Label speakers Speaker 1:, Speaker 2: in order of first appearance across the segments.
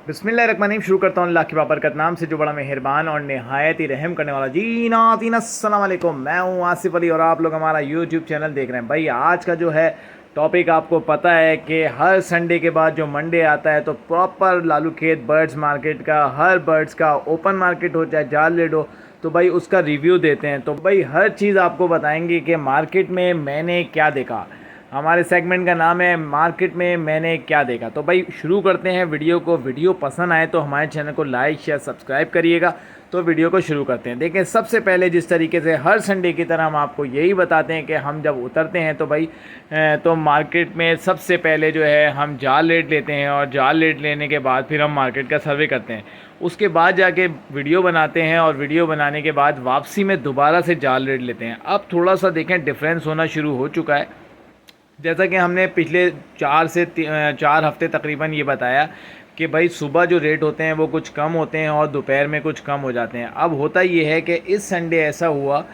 Speaker 1: बिस्मिल्लाहिर्रहमानिर्रहीम। शुरू करता हूँ अल्लाह की बाबरकत नाम से जो बड़ा मेहरबान और नहायत ही रहम करने वाला। जी नाज़रीन अस्सलाम वालेकुम, मैं हूँ आसिफ अली और आप लोग हमारा यूट्यूब चैनल देख रहे हैं। भाई आज का जो है टॉपिक आपको पता है कि हर संडे के बाद जो मंडे आता है तो प्रॉपर लालू खेत बर्ड्स मार्केट का, हर बर्ड्स का ओपन मार्केट हो चाहे जाल रेट हो, तो भाई उसका रिव्यू देते हैं। तो भाई हर चीज़ आपको बताएंगे कि मार्केट में मैंने क्या देखा। हमारे सेगमेंट का नाम है मार्केट में मैंने क्या देखा। तो भाई शुरू करते हैं वीडियो को। वीडियो पसंद आए तो हमारे चैनल को लाइक शेयर सब्सक्राइब करिएगा। तो वीडियो को शुरू करते हैं। देखिए सबसे पहले जिस तरीके से हर संडे की तरह हम आपको यही बताते हैं कि हम जब उतरते हैं तो भाई तो मार्केट में सबसे पहले जो है हम जाल रेट लेते हैं और जाल रेट लेने के बाद फिर हम मार्केट का सर्वे करते हैं। उसके बाद जाके वीडियो बनाते हैं और वीडियो बनाने के बाद वापसी में दोबारा से जाल रेट लेते हैं। अब थोड़ा सा देखें डिफरेंस होना शुरू हो चुका है। जैसा कि हमने पिछले 4 हफ्ते तकरीबन ये बताया कि भाई सुबह जो रेट होते हैं वो कुछ कम होते हैं और दोपहर में कुछ कम हो जाते हैं। अब होता ये है कि इस संडे ऐसा हुआ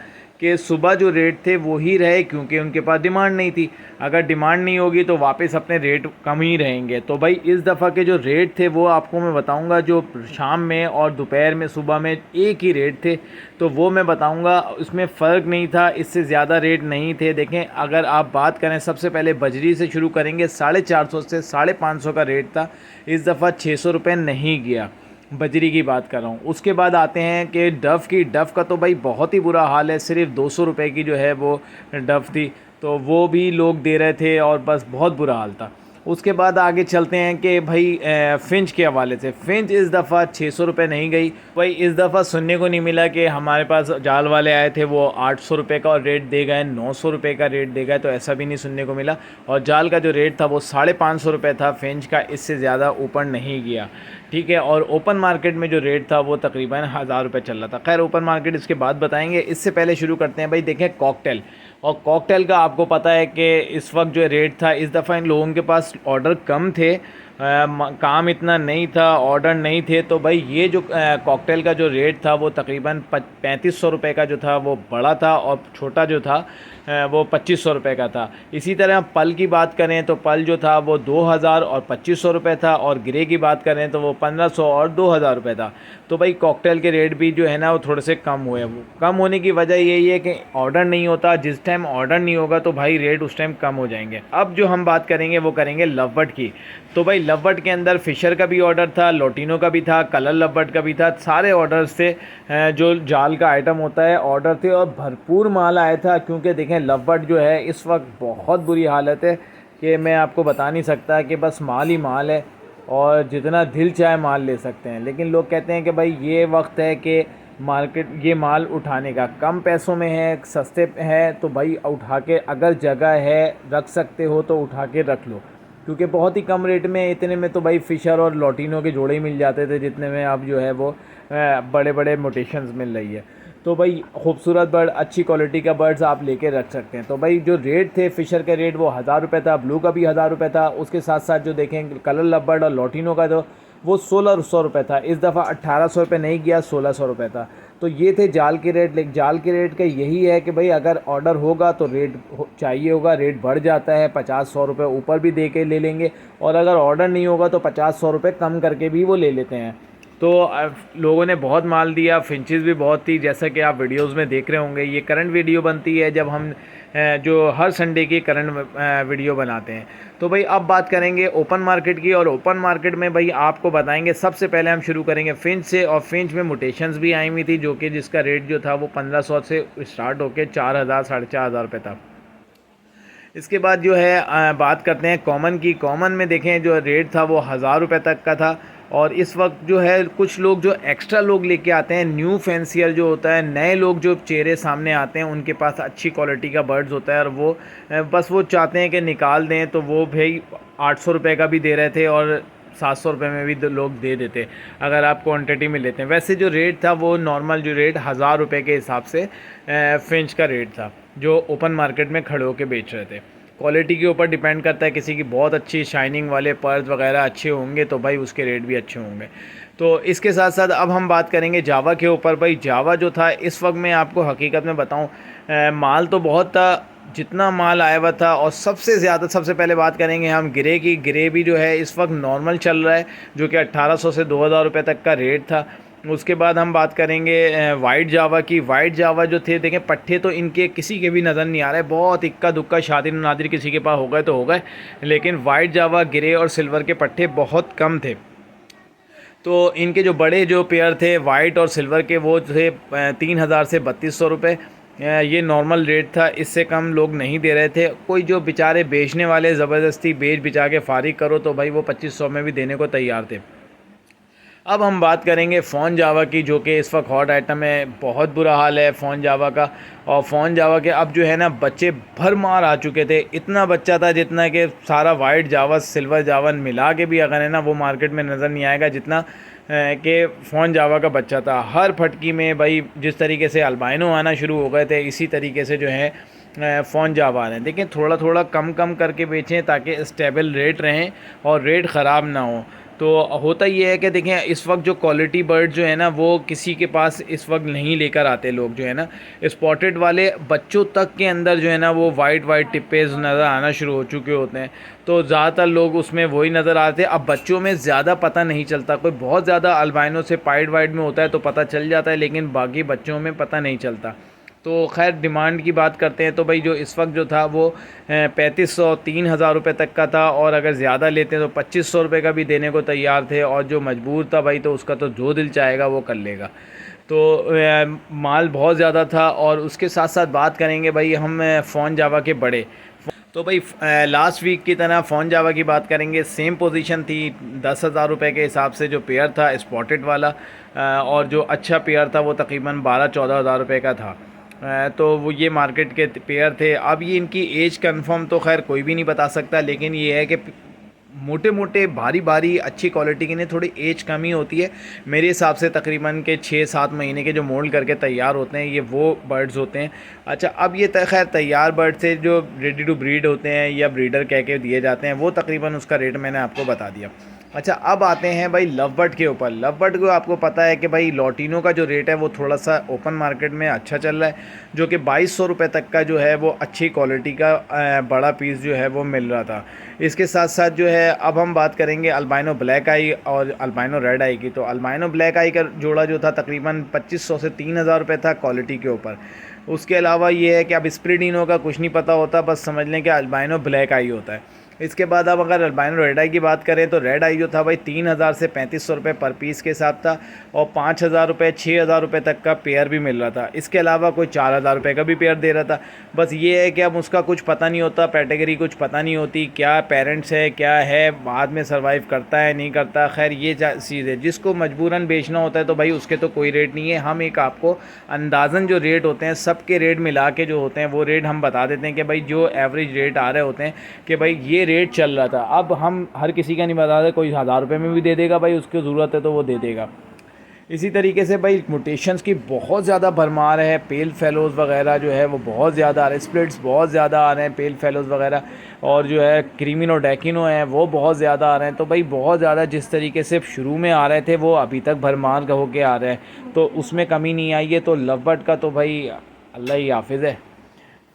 Speaker 1: कि सुबह जो रेट थे वो ही रहे क्योंकि उनके पास डिमांड नहीं थी। अगर डिमांड नहीं होगी तो वापस अपने रेट कम ही रहेंगे। तो भाई इस दफ़ा के जो रेट थे वो आपको मैं बताऊंगा, जो शाम में और दोपहर में सुबह में एक ही रेट थे तो वो मैं बताऊंगा। उसमें फ़र्क नहीं था, इससे ज़्यादा रेट नहीं थे। देखें अगर आप बात करें सबसे पहले बजरी से शुरू करेंगे, 450 से 550 का रेट था। इस दफ़ा 600 रुपये नहीं गया, बजरी की बात कर रहा हूँ। उसके बाद आते हैं कि डफ़ का तो भाई बहुत ही बुरा हाल है। सिर्फ 200 रुपये की जो है वो डफ़ थी, तो वो भी लोग दे रहे थे और बस बहुत बुरा हाल था। उसके बाद आगे चलते हैं कि भाई फिंच के हवाले से फिंच इस दफ़ा 600 रुपये नहीं गई। भाई इस दफ़ा सुनने को नहीं मिला कि हमारे पास जाल वाले आए थे वो 800 रुपये का रेट दे गए, 900 रुपये का रेट दे गए, तो ऐसा भी नहीं सुनने को मिला। और जाल का जो रेट था वो 550 रुपये था फिंच का, इससे ज़्यादा ऊपर नहीं गया। ठीक है। और ओपन मार्केट में जो रेट था वो तकरीबन 1000 रुपये चल रहा था। खैर ओपन मार्केट इसके बाद बताएंगे, इससे पहले शुरू करते हैं। भाई देखें कॉकटेल, और कॉकटेल का आपको पता है कि इस वक्त जो रेट था, इस दफ़ा इन लोगों के पास ऑर्डर कम थे, काम इतना नहीं था, ऑर्डर नहीं थे। तो भाई ये जो कॉकटेल का जो रेट था वो तकरीबन 3500 रुपये का जो था वो बड़ा था और छोटा जो था वो 2500 रुपये का था। इसी तरह पल की बात करें तो पल जो था वो 2000 और 2500 रुपये था, और ग्रे की बात करें तो वो 1500 और 2000 रुपये था। तो भाई कॉकटेल के रेट भी जो है ना वो थोड़े से कम हुए। वो कम होने की वजह यही है कि ऑर्डर नहीं होता। जिस टाइम ऑर्डर नहीं होगा तो भाई रेट उस टाइम कम हो जाएंगे। अब जो हम बात करेंगे वो करेंगे लवबर्ड की। तो भाई लवबर्ड के अंदर फ़िशर का भी ऑर्डर था, लोटिनो का भी था, कलर लवबर्ड का भी था। सारे ऑर्डर्स थे, जो जाल का आइटम होता है ऑर्डर थे, और भरपूर माल आया था। क्योंकि देखें लवबर्ड जो है इस वक्त बहुत बुरी हालत है कि मैं आपको बता नहीं सकता कि बस माल ही माल है और जितना दिल चाहे माल ले सकते हैं। लेकिन लोग कहते हैं कि भाई ये वक्त है कि मार्केट ये माल उठाने का, कम पैसों में है, सस्ते है, तो भाई उठा के अगर जगह है रख सकते हो तो उठा के रख लो। क्योंकि बहुत ही कम रेट में, इतने में तो भाई फ़िशर और लोटिनो के जोड़े ही मिल जाते थे जितने में अब जो है वो बड़े बड़े मोटेशंस मिल रही है। तो भाई खूबसूरत बर्ड, अच्छी क्वालिटी का बर्ड्स आप लेके रख सकते हैं। तो भाई जो रेट थे फ़िशर के रेट वो 1000 रुपये था, ब्लू का भी 1000 रुपये था। उसके साथ साथ जो देखें कलर लवबर्ड और लोटिनो का तो वो 1600 रुपये था। इस दफ़ा 1800 रुपये नहीं गया, 1600 रुपये था। तो ये थे जाल के रेट। लेकिन जाल के रेट का यही है कि भाई अगर ऑर्डर होगा तो रेट चाहिए होगा, रेट बढ़ जाता है, 50-100 रुपये ऊपर भी दे के ले लेंगे, और अगर ऑर्डर नहीं होगा तो 50-100 रुपये कम करके भी वो ले लेते हैं। तो लोगों ने बहुत माल दिया, फिंचेस भी बहुत थी, जैसा कि आप वीडियोस में देख रहे होंगे। ये करंट वीडियो बनती है जब हम जो हर संडे की करंट वीडियो बनाते हैं। तो भाई अब बात करेंगे ओपन मार्केट की, और ओपन मार्केट में भाई आपको बताएंगे। सबसे पहले हम शुरू करेंगे फिंच से, और फिंच में मोटेशंस भी आई हुई थी जो कि जिसका रेट जो था वो 1500 से स्टार्ट होकर 4000 4500 रुपये था। इसके बाद जो है बात करते हैं कॉमन की। कॉमन में देखें जो रेट था वो 1000 रुपये तक का था। और इस वक्त जो है कुछ लोग जो एक्स्ट्रा लोग लेके आते हैं, न्यू फैंसियर जो होता है, नए लोग जो चेहरे सामने आते हैं, उनके पास अच्छी क्वालिटी का बर्ड्स होता है और वो बस वो चाहते हैं कि निकाल दें, तो वो भाई 800 रुपये का भी दे रहे थे और 700 रुपये में भी लोग दे देते अगर आप क्वांटिटी में लेते हैं। वैसे जो रेट था वो नॉर्मल जो रेट 1000 रुपये के हिसाब से फिंच का रेट था जो ओपन मार्केट में खड़े होकर बेच रहे थे। क्वालिटी के ऊपर डिपेंड करता है, किसी की बहुत अच्छी शाइनिंग वाले पर्स वगैरह अच्छे होंगे तो भाई उसके रेट भी अच्छे होंगे। तो इसके साथ साथ अब हम बात करेंगे जावा के ऊपर। भाई जावा जो था इस वक्त मैं आपको हकीकत में बताऊं, माल तो बहुत था, जितना माल आया हुआ था। और सबसे ज़्यादा सबसे पहले बात करेंगे हम गिरे की। गिरे भी जो है इस वक्त नॉर्मल चल रहा है, जो कि 1800 से 2000 रुपये तक का रेट था। उसके बाद हम बात करेंगे वाइट जावा की। वाइट जावा जो थे, देखें पट्टे तो इनके किसी के भी नज़र नहीं आ रहे, बहुत इक्का दुक्का शादी नादिर किसी के पास हो गए तो हो गए, लेकिन वाइट जावा, गिरे और सिल्वर के पट्टे बहुत कम थे। तो इनके जो बड़े जो पेयर थे वाइट और सिल्वर के, वो थे 3000 से 3200 रुपये। ये नॉर्मल रेट था, इससे कम लोग नहीं दे रहे थे। कोई जो बेचारे बेचने वाले ज़बरदस्ती बेच बिचा के फारिग करो तो भाई वो 2500 में भी देने को तैयार थे। अब हम बात करेंगे फ़ोन जावा की, जो कि इस वक्त हॉट आइटम है। बहुत बुरा हाल है फ़ोन जावा का। और फ़ोन जावा के अब जो है ना बच्चे भरमार आ चुके थे। इतना बच्चा था जितना कि सारा वाइट जावा सिल्वर जावा मिला के भी अगर है ना वो मार्केट में नज़र नहीं आएगा जितना कि फ़ोन जावा का बच्चा था। हर फटकी में भाई जिस तरीके से अल्बाइनो आना शुरू हो गए थे, इसी तरीके से जो है फ़ोन जावा आ रहे हैं। देखिए थोड़ा थोड़ा कम कम करके बेचें ताकि स्टेबल रेट रहें और रेट ख़राब ना हो। तो होता ये है कि देखें इस वक्त जो क्वालिटी बर्ड जो है ना वो किसी के पास इस वक्त नहीं लेकर आते लोग, जो है ना स्पॉटेड वाले बच्चों तक के अंदर जो है ना वो वाइट वाइट टिप्पेज नज़र आना शुरू हो चुके होते हैं। तो ज़्यादातर लोग उसमें वही नज़र आते हैं। अब बच्चों में ज़्यादा पता नहीं चलता, कोई बहुत ज़्यादा अल्बाइनो से पाइड वाइड में होता है तो पता चल जाता है, लेकिन बाकी बच्चों में पता नहीं चलता। तो खैर डिमांड की बात करते हैं तो भाई जो इस वक्त जो था वो 3500 3000 रुपये तक का था, और अगर ज़्यादा लेते हैं तो 2500 रुपये का भी देने को तैयार थे। और जो मजबूर था भाई तो उसका तो जो दिल चाहेगा वो कर लेगा। तो माल बहुत ज़्यादा था। और उसके साथ साथ बात करेंगे भाई हम फ़ोन जावा के बड़े। तो भाई लास्ट वीक की तरह फ़ोन जावा की बात करेंगे। सेम पोजीशन थी, 10,000 रुपये के हिसाब से जो पेयर था स्पॉटेड वाला, और जो अच्छा पेयर था वो तकरीबन 12-14 हज़ार रुपये का था। तो वो ये मार्केट के पेयर थे। अब ये इनकी एज कंफर्म तो खैर कोई भी नहीं बता सकता, लेकिन ये है कि मोटे मोटे भारी भारी अच्छी क्वालिटी की नहीं, थोड़ी एज कम ही होती है मेरे हिसाब से। तकरीबन के 6-7 महीने के जो मोल्ड करके तैयार होते हैं ये वो बर्ड्स होते हैं। अच्छा, अब ये खैर तैयार बर्ड से जो रेडी टू ब्रीड होते हैं या ब्रीडर कह के दिए जाते हैं, वो तकरीबन उसका रेट मैंने आपको बता दिया। अच्छा, अब आते हैं भाई लव बर्ड के ऊपर। लव बर्ड को आपको पता है कि भाई लॉटिनो का जो रेट है वो थोड़ा सा ओपन मार्केट में अच्छा चल रहा है, जो कि 2200 रुपये तक का जो है वो अच्छी क्वालिटी का बड़ा पीस जो है वो मिल रहा था। इसके साथ साथ जो है अब हम बात करेंगे अल्बाइनो ब्लैक आई और अल्बाइनो रेड आई की। तो अल्बाइनो ब्लैक आई का जोड़ा जो था तकरीबन 2500 से 3000 रुपये था क्वालिटी के ऊपर। उसके अलावा ये है कि अब स्प्रिडिनो का कुछ नहीं पता होता, बस समझ लें कि अल्बाइनो ब्लैक आई होता है। इसके बाद अब अगर अल्बाइनो रेड आई की बात करें तो रेड आई जो था भाई 3000 से 3500 रुपये पर पीस के हिसाब था, और 5000 रुपये 6000 रुपये तक का पेयर भी मिल रहा था। इसके अलावा कोई 4000 रुपये का भी पेयर दे रहा था। बस ये है कि अब उसका कुछ पता नहीं होता, कैटेगरी कुछ पता नहीं होती, क्या पेरेंट्स है क्या है, बाद में सर्वाइव करता है नहीं करता। खैर ये चीज़ है, जिसको मजबूरन बेचना होता है तो भाई उसके तो कोई रेट नहीं है। हम एक आपको अंदाज़न जो रेट होते हैं सब के रेट मिला के जो होते हैं वो रेट हम बता देते हैं कि भाई जो एवरेज रेट आ रहे होते हैं कि भाई ये रेट चल रहा था। अब हम हर किसी का नहीं बताते, कोई 1000 रुपये में भी दे देगा भाई, उसकी ज़रूरत है तो वो दे देगा। इसी तरीके से भाई म्यूटेशंस की बहुत ज़्यादा भरमार है। पेल फेलोज़ वगैरह जो है वो बहुत ज़्यादा आ रहे हैं, स्प्लिट्स बहुत ज़्यादा आ रहे हैं पेल फेलोज़ वगैरह, और जो है क्रीमिनो डैकिनो हैं वो बहुत ज़्यादा आ रहे हैं। तो भाई बहुत ज़्यादा जिस तरीके से शुरू में आ रहे थे वो अभी तक भरमार होके आ रहे हैं, तो उसमें कमी नहीं आई है। तो लव बर्ड का तो भाई अल्लाह ही हाफिज़ है।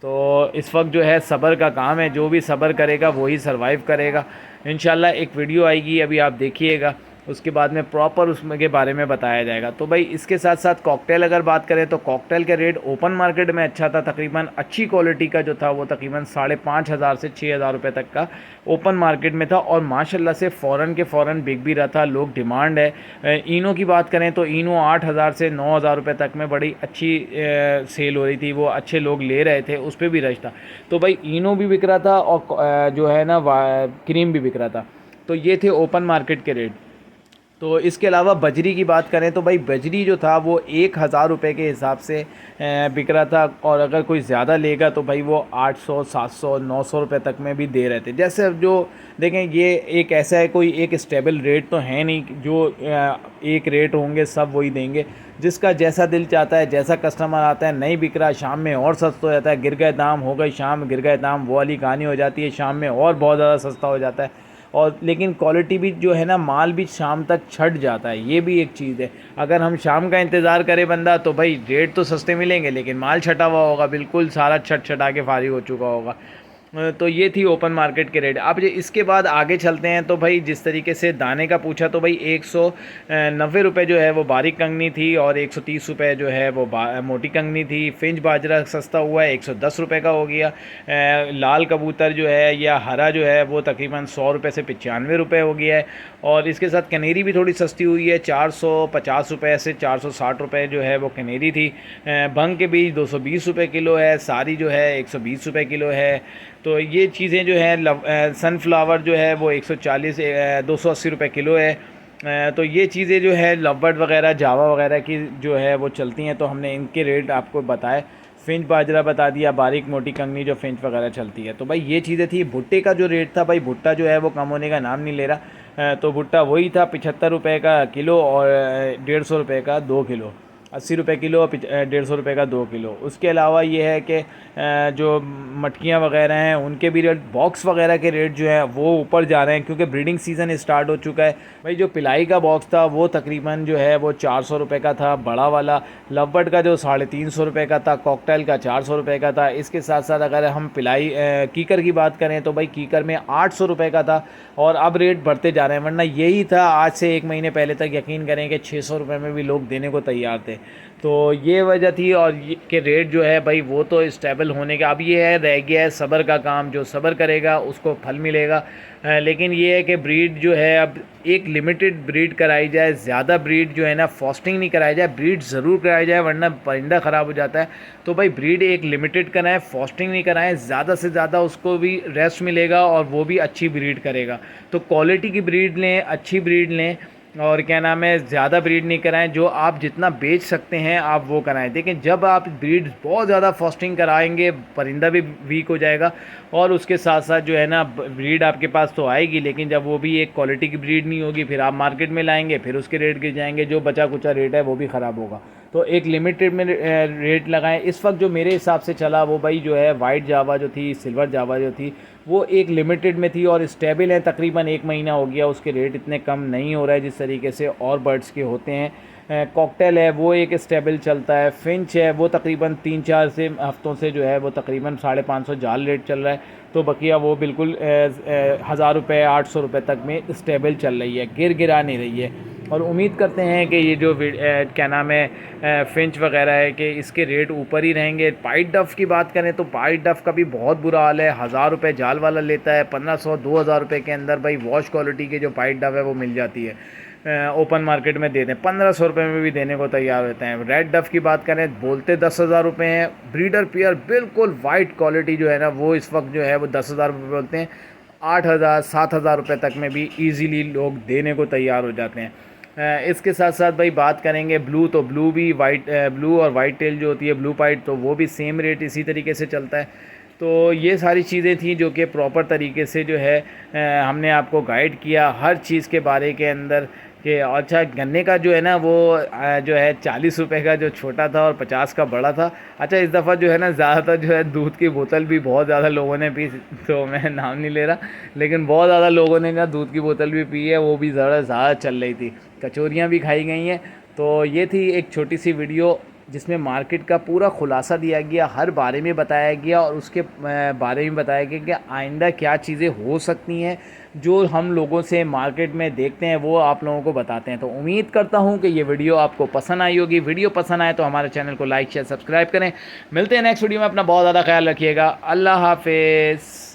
Speaker 1: तो इस वक्त जो है सब्र का काम है, जो भी सब्र करेगा वही सरवाइव करेगा। इंशाल्लाह एक वीडियो आएगी, अभी आप देखिएगा, उसके बाद में प्रॉपर उसमें के बारे में बताया जाएगा। तो भाई इसके साथ साथ कॉकटेल अगर बात करें तो कॉकटेल का रेट ओपन मार्केट में अच्छा था, तकरीबन अच्छी क्वालिटी का जो था वो तकरीबन 5500 से 6000 रुपये तक का ओपन मार्केट में था, और माशाल्लाह से फ़ौरन के फ़ौरन बिक भी रहा था, लोग डिमांड है। इनो की बात करें तो इनो 8000 से 9000 रुपये तक में बड़ी अच्छी सेल हो रही थी, वो अच्छे लोग ले रहे थे, उस पर भी रश था। तो भाई इनो भी बिक रहा था और जो है ना क्रीम भी बिक रहा था। तो ये थे ओपन मार्केट के रेट। तो इसके अलावा बजरी की बात करें तो भाई बजरी जो था वो 1000 रुपये के हिसाब से बिक रहा था, और अगर कोई ज़्यादा लेगा तो भाई वो 800 700 900 रुपये तक में भी दे रहे थे। जैसे अब जो देखें ये एक ऐसा है, कोई एक स्टेबल रेट तो है नहीं जो एक रेट होंगे सब वही देंगे, जिसका जैसा दिल चाहता है, जैसा कस्टमर आता है, नहीं बिक रहा शाम में और सस्ता हो जाता है, गिर गए दाम हो गए शाम गिर गए दाम, वो वाली कहानी हो जाती है, शाम में और बहुत ज़्यादा सस्ता हो जाता है। और लेकिन क्वालिटी भी जो है ना, माल भी शाम तक छट जाता है, ये भी एक चीज़ है। अगर हम शाम का इंतज़ार करें बंदा तो भाई रेट तो सस्ते मिलेंगे लेकिन माल छटा हुआ होगा, बिल्कुल सारा छट छटा के फारिग हो चुका होगा। तो ये थी ओपन मार्केट के रेट। अब इसके बाद आगे चलते हैं तो भाई जिस तरीके से दाने का पूछा तो भाई 190 रुपये जो है वो बारीक कंगनी थी और 130 रुपये जो है वो मोटी कंगनी थी। फिंच बाजरा सस्ता हुआ है, 110 रुपये का हो गया। लाल कबूतर जो है या हरा जो है वो तकरीबन 100 रुपये से 95 रुपये हो गया है। और इसके साथ कनेरी भी थोड़ी सस्ती हुई है, 450 रुपये से 460 रुपये जो है वो कनेरी थी। भंग के बीज 220 रुपये किलो है, सारी जो है 120 रुपये किलो है। तो ये चीज़ें जो है सनफ्लावर जो है वो 280 रुपये किलो है। तो ये चीज़ें जो है लवबर्ड वगैरह जावा वगैरह की जो है वो चलती हैं, तो हमने इनके रेट आपको बताए। फिंच बाजरा बता दिया, बारीक मोटी कंगनी जो फिंच वगैरह चलती है। तो भाई ये चीज़ें थी। भुट्टे का जो रेट था भाई, भुट्टा जो है वो कम होने का नाम नहीं ले रहा। तो भुट्टा वही था 75 रुपये का किलो और 150 रुपये का 2 किलो, 80 रुपये किलो और 150 रुपये का 2 किलो। उसके अलावा ये है कि जो मटकियाँ वगैरह हैं उनके भी रेट, बॉक्स वगैरह के रेट जो है वो ऊपर जा रहे हैं क्योंकि ब्रीडिंग सीज़न स्टार्ट हो चुका है। भाई जो पिलाई का बॉक्स था वो तकरीबन जो है वो 400 रुपये का था बड़ा वाला। लवबर्ड का जो 350 रुपये का था, कॉकटेल का 400 रुपये का था। इसके साथ साथ अगर हम पिलाई कीकर की बात करें तो भाई कीकर में 800 रुपये का था और अब रेट बढ़ते जा रहे हैं, वरना यही था आज से 1 महीने पहले तक यकीन करें कि 600 रुपये में भी लोग देने को तैयार थे। तो ये वजह थी और ये के रेट जो है भाई वो तो स्टेबल होने का। अब ये है, रह गया है सब्र का काम, जो सब्र करेगा उसको फल मिलेगा। लेकिन ये है कि ब्रीड जो है अब एक लिमिटेड ब्रीड कराई जाए, ज़्यादा ब्रीड जो है ना फास्टिंग नहीं कराई जाए। ब्रीड ज़रूर कराई जाए वरना परिंदा ख़राब हो जाता है। तो भाई ब्रीड एक लिमिटेड कराएं, फास्टिंग नहीं कराएं, ज़्यादा से ज़्यादा उसको भी रेस्ट मिलेगा और वो भी अच्छी ब्रीड करेगा। तो क्वालिटी की ब्रीड लें, अच्छी ब्रीड लें और क्या नाम है, ज़्यादा ब्रीड नहीं कराएं। जो आप जितना बेच सकते हैं आप वो कराएं। देखें जब आप ब्रीड बहुत ज़्यादा फास्टिंग कराएंगे परिंदा भी वीक हो जाएगा और उसके साथ साथ जो है ना ब्रीड आपके पास तो आएगी लेकिन जब वो भी एक क्वालिटी की ब्रीड नहीं होगी फिर आप मार्केट में लाएंगे फिर उसके रेट गिर जाएंगे, जो बचा कुचा रेट है वो भी ख़राब होगा। तो एक लिमिटेड में रेट लगाएं। इस वक्त जो मेरे हिसाब से चला वो भाई जो है वाइट जावा जो थी, सिल्वर जावा जो थी वो एक लिमिटेड में थी और स्टेबल है। तकरीबन 1 महीना हो गया, उसके रेट इतने कम नहीं हो रहा है जिस तरीके से और बर्ड्स के होते हैं। कॉकटेल है वो एक स्टेबल चलता है। फिंच है वो तकरीबन 3-4 से हफ्तों से जो है वो तकरीबन 550 जाल रेट चल रहा है। तो बकिया वो बिल्कुल 1000 रुपये 800 रुपये तक में स्टेबल चल रही है, गिरा नहीं रही है। और उम्मीद करते हैं कि ये जो क्या नाम है फिंच वगैरह है कि इसके रेट ऊपर ही रहेंगे। पाइट डफ की बात करें तो पाइट डफ का भी बहुत बुरा हाल है। 1000 रुपये जाल वाला लेता है, 1500-2000 रुपये के अंदर भाई वॉश क्वालिटी के जो पाइट डफ है वो मिल जाती है। ओपन मार्केट में देते हैं 1500 रुपये में भी देने को तैयार होते हैं। रेड डफ की बात करें बोलते 10,000 रुपये हैं। ब्रीडर पेयर बिल्कुल वाइट क्वालिटी जो है ना वो इस वक्त जो है वो 10,000 रुपये बोलते हैं। 8,000-7,000 रुपये तक में भी ईज़िली लोग देने को तैयार हो जाते हैं। इसके साथ साथ भाई बात करेंगे ब्लू, तो ब्लू भी ब्लू और वाइट टेल जो होती है ब्लू पाइट, तो वो भी सेम रेट इसी तरीके से चलता है। तो ये सारी चीज़ें थी जो कि प्रॉपर तरीके से जो है हमने आपको गाइड किया हर चीज़ के बारे के अंदर कि अच्छा गन्ने का जो है ना वो जो है 40 रुपये का जो छोटा था और 50 का बड़ा था। अच्छा इस दफ़ा जो है ना ज़्यादातर जो है दूध की बोतल भी बहुत ज़्यादा लोगों ने पी, तो मैं नाम नहीं ले रहा लेकिन बहुत ज़्यादा लोगों ने ना दूध की बोतल भी पी है, वो भी ज़्यादा चल रही थी। कचौरियाँ भी खाई गई हैं। तो ये थी एक छोटी सी वीडियो जिसमें मार्केट का पूरा खुलासा दिया गया, हर बारे में बताया गया और उसके बारे में बताया गया कि आइंदा क्या चीज़ें हो सकती हैं जो हम लोगों से मार्केट में देखते हैं वो आप लोगों को बताते हैं। तो उम्मीद करता हूं कि ये वीडियो आपको पसंद आई होगी। वीडियो पसंद आए तो हमारे चैनल को लाइक शेयर सब्सक्राइब करें। मिलते हैं नेक्स्ट वीडियो में। अपना बहुत ज़्यादा ख्याल रखिएगा। अल्लाह हाफिज़।